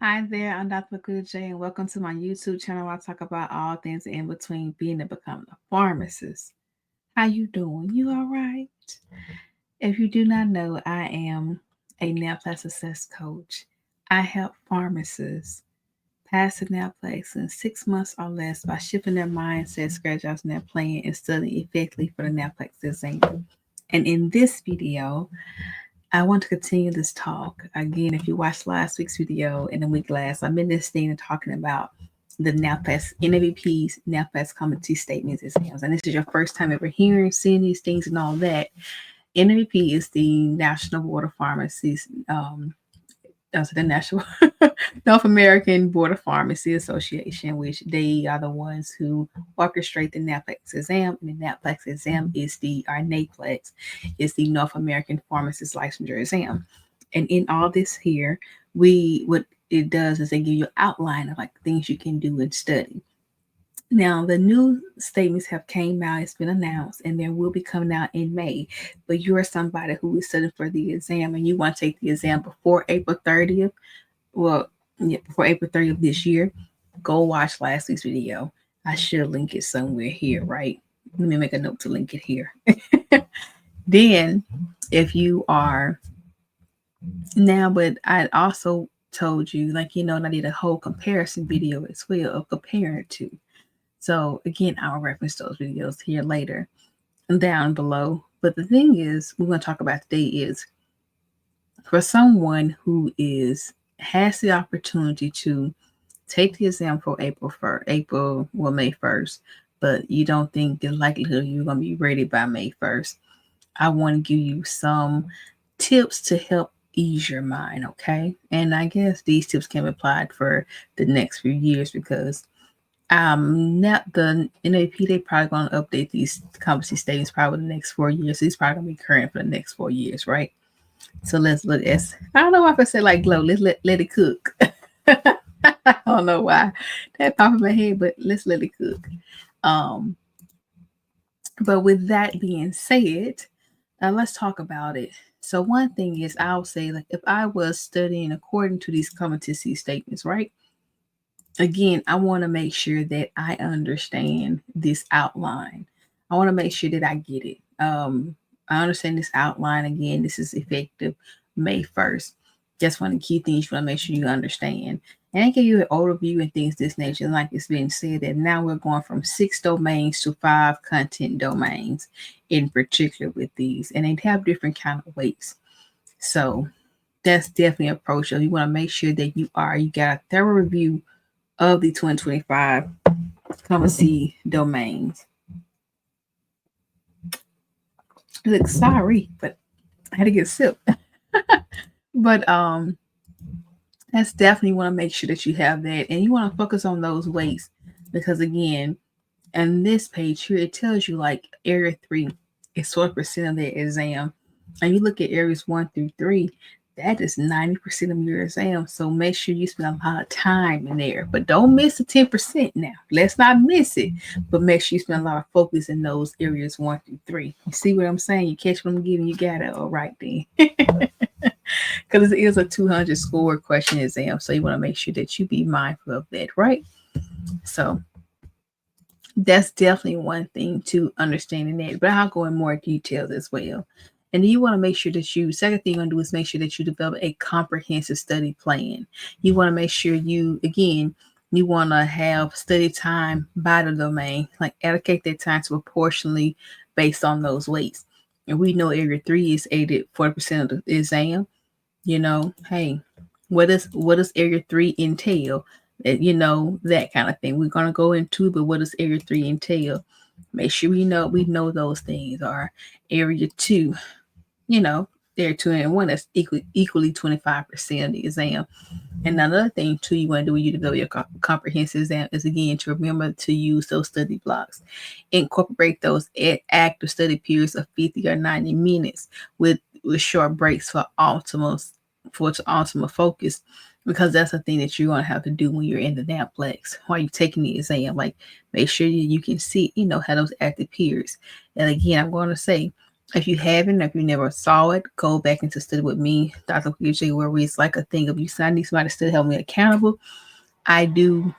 Hi there, I'm Dr. LaQuita, and welcome to my YouTube channel where I talk about all things in between being and becoming a pharmacist. How you doing? You all right? If you do not know, I am a Naplex success coach. I help pharmacists pass the Naplex in 6 months or less by shifting their mindset, strategizing their plan, and studying effectively for the Naplex exam. And in this video, I want to continue this talk. Again, if you watched last week's video and the week last, I'm in this thing and talking about the NAPLEX, NAVP's NAPLEX competency statements exams. And this is your first time ever hearing, seeing these things and all that. NAVP is the National Board of Pharmacies, the National North American Board of Pharmacy Association, which they are the ones who orchestrate the NAPLEX exam. And the NAPLEX exam is our NAPLEX is the North American Pharmacist Licensure exam. And in all this here, what it does is they give you an outline of like things you can do and study. Now, the new statements have came out, it's been announced, and they will be coming out in May. But you're somebody who is studying for the exam and you want to take the exam before April 30th. Well, yeah, before April 30th this year, go watch last week's video. I should link it somewhere here, right? Let me make a note to link it here. Then, if you are now, but I also told you, and I did a whole comparison video as well of comparing to. So again, I'll reference those videos here later down below. But the thing is, we're going to talk about today is for someone who has the opportunity to take the exam for May 1st, but you don't think the likelihood you're going to be ready by May 1st. I want to give you some tips to help ease your mind, okay? And I guess these tips can be applied for the next few years because not the NAP, they probably going to update these competency statements probably the next 4 years. So it's probably going to be current for the next 4 years, right? So let's look at, I don't know why I said like glow. Let's let it cook. I don't know why that popped in my head, but let's let it cook. But with that being said, let's talk about it. So one thing is, I'll say, like, if I was studying according to these competency statements, right? Again, I want to make sure that I understand this outline. I want to make sure that I get it. I understand this outline. Again, this is effective May 1st. Just one of the key things you want to make sure you understand. And I give you an overview and things this nature. Like it's been said that now we're going from 6 domains to 5 content domains in particular with these. And they have different kind of weights. So that's definitely an approach. So you want to make sure that you got a thorough review of the 2025 competency domains. Look, sorry, but I had to get a sip. But that's definitely want to make sure that you have that, and you want to focus on those weights because again, and this page here it tells you like area 3 is 12% of the exam, and you look at areas 1 through 3. That is 90% of your exam. So make sure you spend a lot of time in there. But don't miss the 10% now. Let's not miss it. But make sure you spend a lot of focus in those areas 1 through 3. You see what I'm saying? You catch what I'm giving, you got it all right then. Because it is a 200 score question exam. So you want to make sure that you be mindful of that, right? So that's definitely one thing to understand in that. But I'll go in more details as well. And then you want to make sure that second thing you're going to do is make sure that you develop a comprehensive study plan. You want to make sure you want to have study time by the domain, like allocate that time to proportionally based on those weights. And we know area 3 is 40% of the exam. Hey, what does area 3 entail? That kind of thing. We're going to go into, but what does area 3 entail? Make sure we know those things are area 2. Area 2 and 1, that's equally 25% of the exam. And another thing too you want to do when you develop your comprehensive exam is again to remember to use those study blocks. Incorporate those active study periods of 50 or 90 minutes with short breaks for optimal focus, because that's the thing that you're going to have to do when you're in the Naplex while you're taking the exam. Like make sure you can see, have those active periods. And again, I'm going to say If you haven't, if you never saw it, go back into study with me, Dr. LaQuita, where it's like a thing of you. I need somebody to still help me accountable. I do.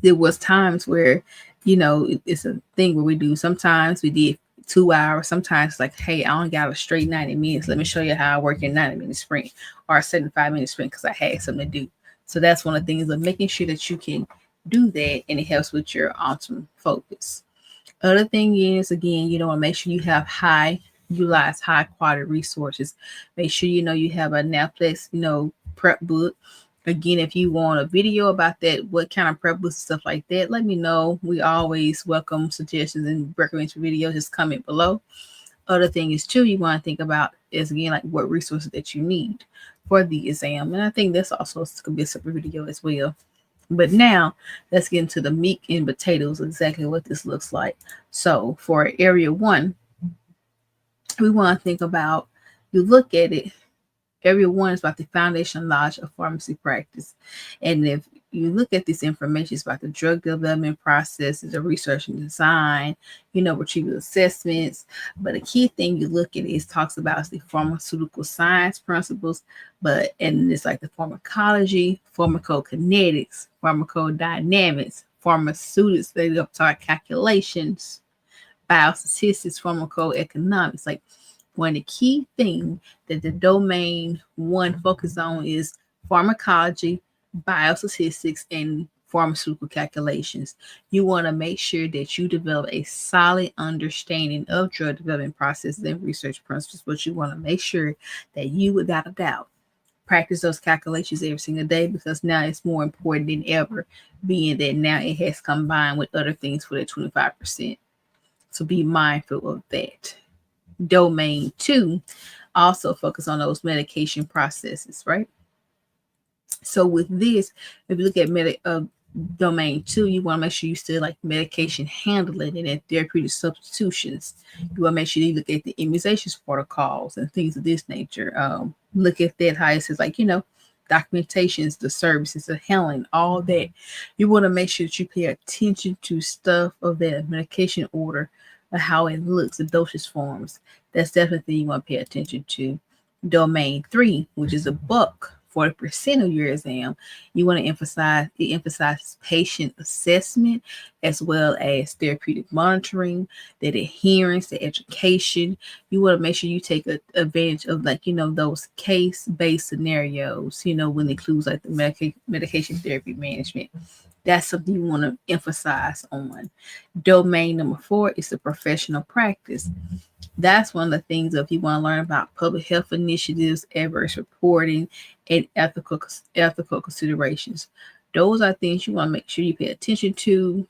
There was times where, it's a thing where we do. Sometimes we did 2 hours. Sometimes like, hey, I only got a straight 90 minutes. Let me show you how I work in 90-minute sprint or a 75-minute sprint because I had something to do. So that's one of the things of making sure that you can do that, and it helps with your optimum focus. Other thing is, again, you want to make sure you have utilize high quality resources. Make sure you have a Naplex, prep book. Again, if you want a video about that, what kind of prep books and stuff like that, let me know. We always welcome suggestions and recommend videos. Just comment below. Other thing is too, you want to think about is again like what resources that you need for the exam, and I think that's also could be a separate video as well. But now let's get into the meat and potatoes, exactly what this looks like. So for area 1, we want to think about, you look at it, area 1 is about the foundational knowledge of pharmacy practice. And if you look at this information, it's about the drug development processes, the research and design, retrieval assessments. But the key thing you look at is talks about the pharmaceutical science principles, and it's like the pharmacology, pharmacokinetics, pharmacodynamics, pharmaceutics, they talk calculations, biostatistics, pharmacoeconomics. Like one of the key things that the domain 1 focus on is pharmacology, biostatistics, and pharmaceutical calculations. You want to make sure that you develop a solid understanding of drug development processes and research principles, but you want to make sure that you, without a doubt, practice those calculations every single day, because now it's more important than ever, being that now it has combined with other things for that 25%. So be mindful of that. Domain 2 also focus on those medication processes, right? So with this, if you look at domain 2, you want to make sure you still like medication handling and therapeutic substitutions. You want to make sure you look at the immunizations protocols and things of this nature. Look at that, how it says like, documentations, the services, the handling, all that. You want to make sure that you pay attention to stuff of that medication order, how it looks, the dosage forms. That's definitely you want to pay attention to. Domain 3, which is a book, 40% of your exam, you want to emphasize patient assessment as well as therapeutic monitoring, that adherence, the education. You want to make sure you take advantage of those case-based scenarios, when it includes like the medication therapy management. That's something you want to emphasize on. Domain number 4 is the professional practice. That's one of the things if you want to learn about public health initiatives, adverse reporting, and ethical considerations. Those are things you want to make sure you pay attention to.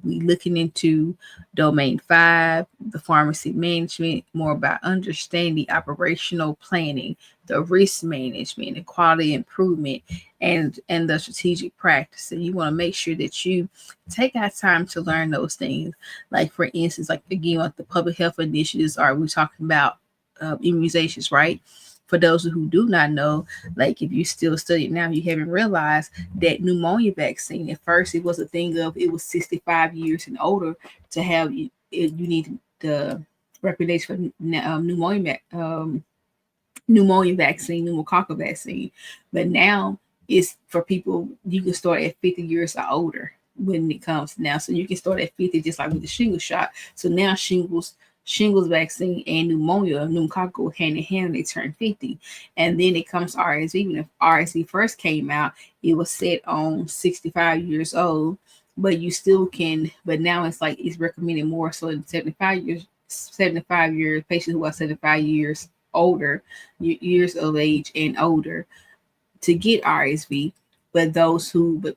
We looking into domain 5, the pharmacy management, more about understanding operational planning, the risk management, the quality improvement, and the strategic practice. And you want to make sure that you take out time to learn those things. Like for instance, like again, like the public health initiatives, are we talking about immunizations, right? For those who do not know, like if you still studying now, you haven't realized that pneumonia vaccine, at first it was a thing of it was 65 years and older to have you need the recommendation for pneumonia vaccine, pneumococcal vaccine. But now it's for people, you can start at 50 years or older when it comes now. So you can start at 50, just like with the shingles shot. So now shingles vaccine and pneumococcal hand in hand, they turn 50. And then it comes RSV. When RSV first came out, it was set on 65 years old, but you still can, but now it's like it's recommended more so in 75 years, patients who are 75 years older, years of age and older, to get RSV. But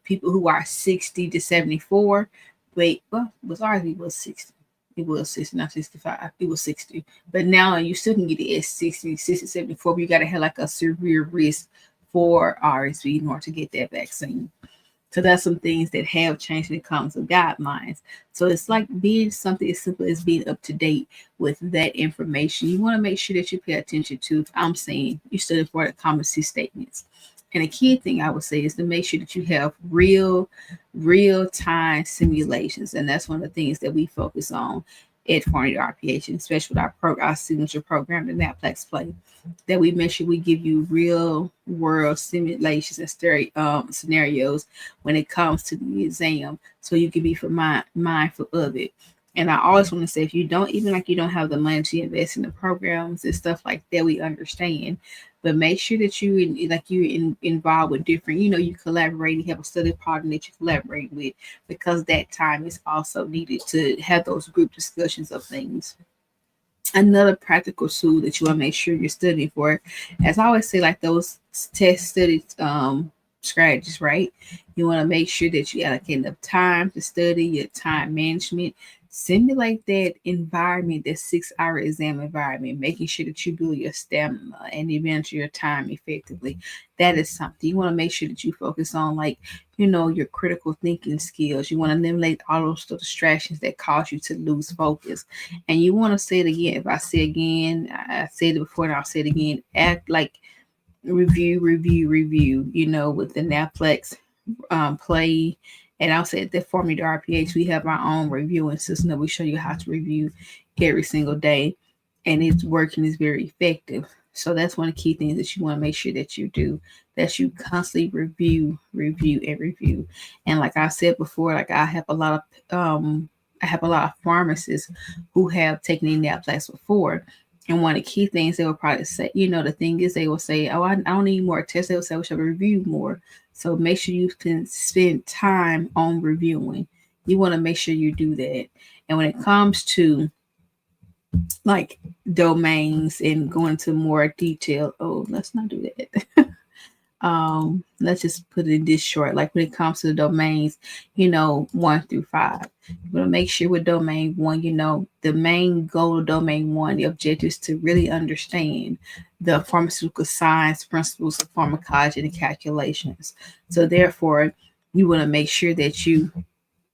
people who are 60 to 74, was RSV was 60. It was 60, not 65. It was 60. But now you still can get it at 60, 74, but you got to have like a severe risk for RSV in order to get that vaccine. So that's some things that have changed when it comes to guidelines. So it's like being something as simple as being up to date with that information. You want to make sure that you pay attention to, if I'm saying you study for the competency statements. And a key thing I would say is to make sure that you have real time simulations. And that's one of the things that we focus on. at 40 RPH, and especially with our signature program, the Naplex Play, that we make sure we give you real world simulations and scenarios when it comes to the exam, so you can be mindful of it. And I always want to say, if you don't, even like you don't have the money to invest in the programs and stuff like that, we understand. But make sure that involved with different, you collaborate, you have a study partner that you collaborate with, because that time is also needed to have those group discussions of things. Another practical tool that you want to make sure you're studying for, as I always say, like those test study strategies, right? You want to make sure that you allocate enough time to study, your time management. Simulate that environment, that 6 hour exam environment, making sure that you build your stamina and you manage your time effectively. That is something you want to make sure that you focus on, like, your critical thinking skills. You want to eliminate all those distractions that cause you to lose focus. And you want to say it again. If I say again, I said it before and I'll say it again. Act like review, review, review, with the Naplex play. And I'll say at the Formula RPH, we have our own reviewing system that we show you how to review every single day. And it's working, is very effective. So that's one of the key things that you want to make sure that you do, that you constantly review, review, and review. And like I said before, like I have a lot of pharmacists who have taken in that class before. And one of the key things they will probably say, the thing is, they will say, "Oh, I don't need more tests." They will say, "We should review more." So make sure you can spend time on reviewing. You want to make sure you do that. And when it comes to like domains and going into more detail, oh, let's not do that. Let's just put it this short. Like when it comes to the domains, 1 through 5, you want to make sure with domain 1, the main goal of domain 1, the objective is to really understand the pharmaceutical science principles of pharmacology and calculations. So therefore, you want to make sure that you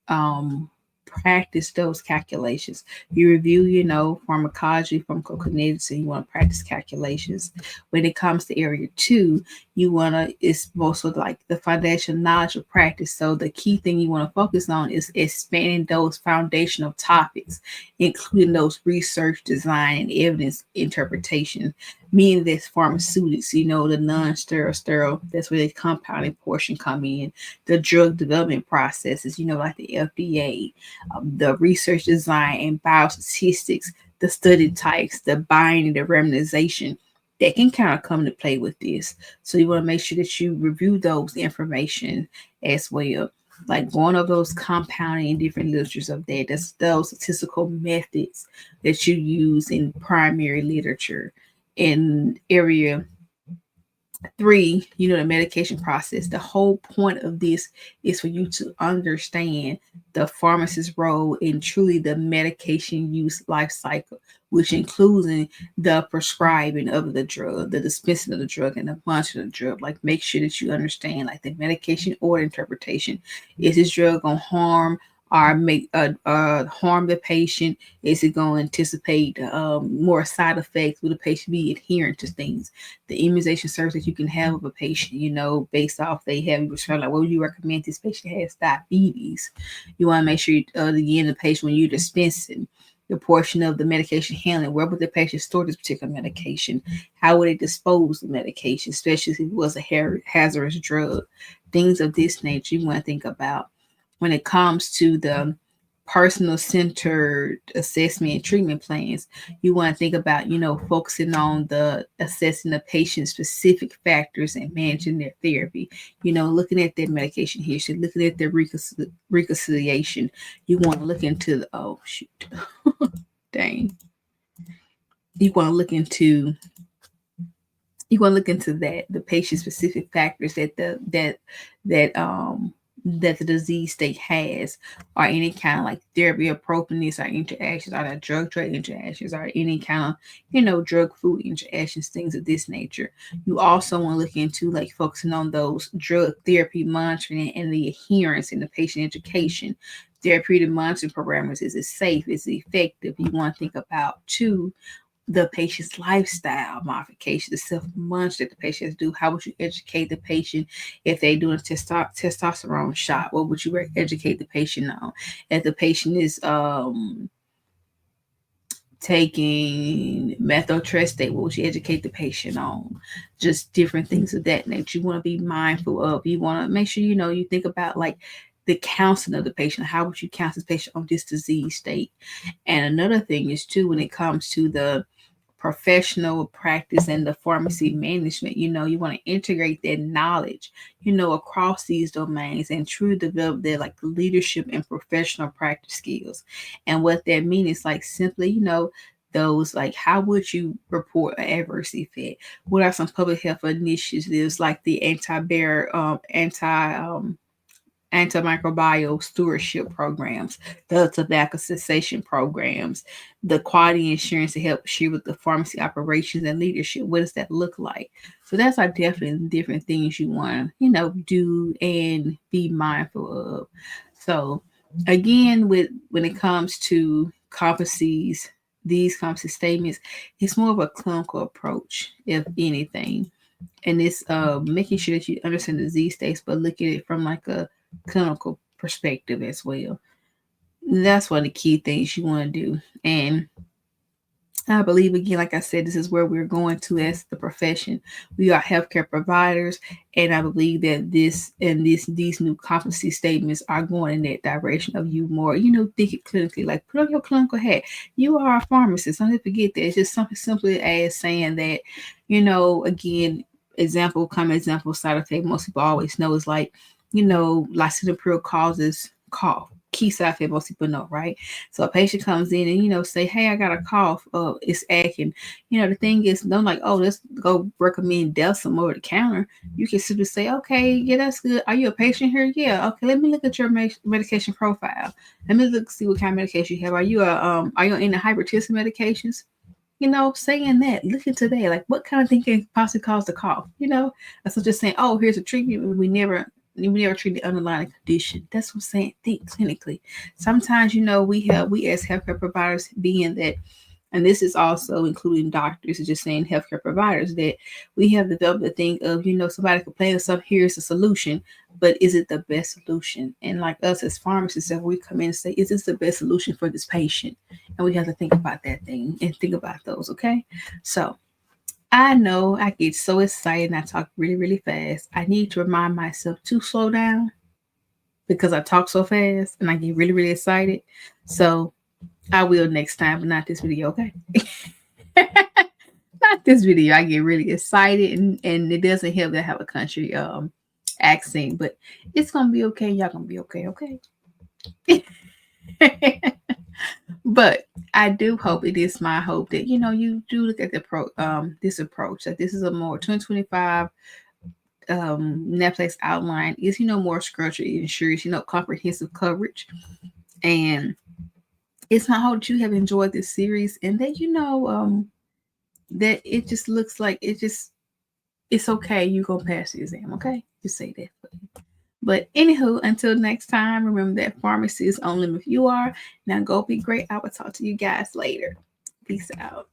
um, practice those calculations. You review, pharmacology, pharmacokinetics, and you want to practice calculations. When it comes to area 2, you want to, it's mostly like the foundational knowledge of practice. So the key thing you want to focus on is expanding those foundational topics, including those research, design, and evidence interpretation, meaning that's pharmaceutics, the non-sterile, that's where the compounding portion come in, the drug development processes, like the FDA, the research design and biostatistics, the study types, the binding, the randomization, that can kind of come to play with this. So you want to make sure that you review those information as well. Like going over those compounding and different literatures of that. That's those statistical methods that you use in primary literature. In area 3, the medication process. The whole point of this is for you to understand the pharmacist's role in truly the medication use life cycle, which includes in the prescribing of the drug, the dispensing of the drug, and the bunch of the drug. Like make sure that you understand like the medication order interpretation. Is this drug gonna harm or make harm the patient? Is it going to anticipate more side effects? Will the patient be adherent to things? The immunization service that you can have of a patient, based off they have, you prescribe, like, what would you recommend this patient has diabetes? You want to make sure, again, the patient, when you're dispensing the portion of the medication handling, where would the patient store this particular medication? How would they dispose the medication, especially if it was a hazardous drug? Things of this nature you want to think about. When it comes to the personal centered assessment and treatment plans, you want to think about, focusing on the assessing the patient specific factors and managing their therapy, looking at their medication history, looking at their reconciliation. You want to look into the, oh, shoot, dang. You want to look into that, the patient specific factors that the disease state has, or any kind of like therapy appropriateness or interactions, or the drug interactions, or any kind of drug food interactions, things of this nature. You also want to look into like focusing on those drug therapy monitoring and the adherence in the patient education. Therapeutic monitoring parameters, is it safe, is it effective? You want to think about too the patient's lifestyle modification, the self-monitoring that the patients do. How would you educate the patient if they do a testosterone shot? What would you educate the patient on? If the patient is taking methotrexate, which you educate the patient on, just different things of that nature. You want to be mindful of. You want to make sure you think about like the counseling of the patient. How would you counsel the patient on this disease state? And another thing is too, when it comes to the professional practice and the pharmacy management, you want to integrate that knowledge, across these domains and truly develop their like leadership and professional practice skills. And what that means is like simply, those like how would you report an adverse effect? What are some public health initiatives like the antimicrobial stewardship programs, the tobacco cessation programs, the quality insurance to help share with the pharmacy operations and leadership. What does that look like? So that's like definitely different things you want to, do and be mindful of. So again, with when it comes to competencies, these competency statements, it's more of a clinical approach, if anything. And it's making sure that you understand the disease states, but look at it from like a clinical perspective as well. That's one of the key things you want to do. And I believe again, like I said, this is where we're going to as the profession. We are healthcare providers, and I believe that these new competency statements are going in that direction of you more, think it clinically. Like put on your clinical hat. You are a pharmacist. Don't forget that. It's just something simply as saying that, again, common example side effect most people always know is like, lisinopril causes cough. Key side effect most people know, right? So a patient comes in and say, "Hey, I got a cough. It's acting." The thing is, don't like, "Oh, let's go recommend Delsum over the counter." You can simply say, "Okay, yeah, that's good. Are you a patient here? Yeah. Okay, let me look at your medication profile. Let me look see what kind of medication you have. Are you in the hypertensive medications?" Saying that, look into that, like what kind of thing can possibly cause the cough, So just saying, "Oh, here's a treatment," we never treat the underlying condition. That's what I'm saying. Think clinically. Sometimes, we as healthcare providers being that, and this is also including doctors, just saying healthcare providers, that we have developed a thing of, somebody complains of something, here's a solution, but is it the best solution? And like us as pharmacists, if we come in and say, is this the best solution for this patient? And we have to think about that thing and think about those, okay? So I know I get so excited and I talk really, really fast. I need to remind myself to slow down because I talk so fast and I get really, really excited. So I will next time, but not this video, okay? Not this video. I get really excited and it doesn't help that I have a country accent, but it's gonna be okay. Y'all gonna be okay, okay? But I do hope, it is my hope that you do look at the this approach, that this is a more 2025 Naplex outline is more structured, it ensures comprehensive coverage, and it's my hope that you have enjoyed this series and that that it just looks like it's okay, you gonna pass the exam, okay? Just say that. But anywho, until next time, remember that pharmacy is only if you are. Now go be great. I will talk to you guys later. Peace out.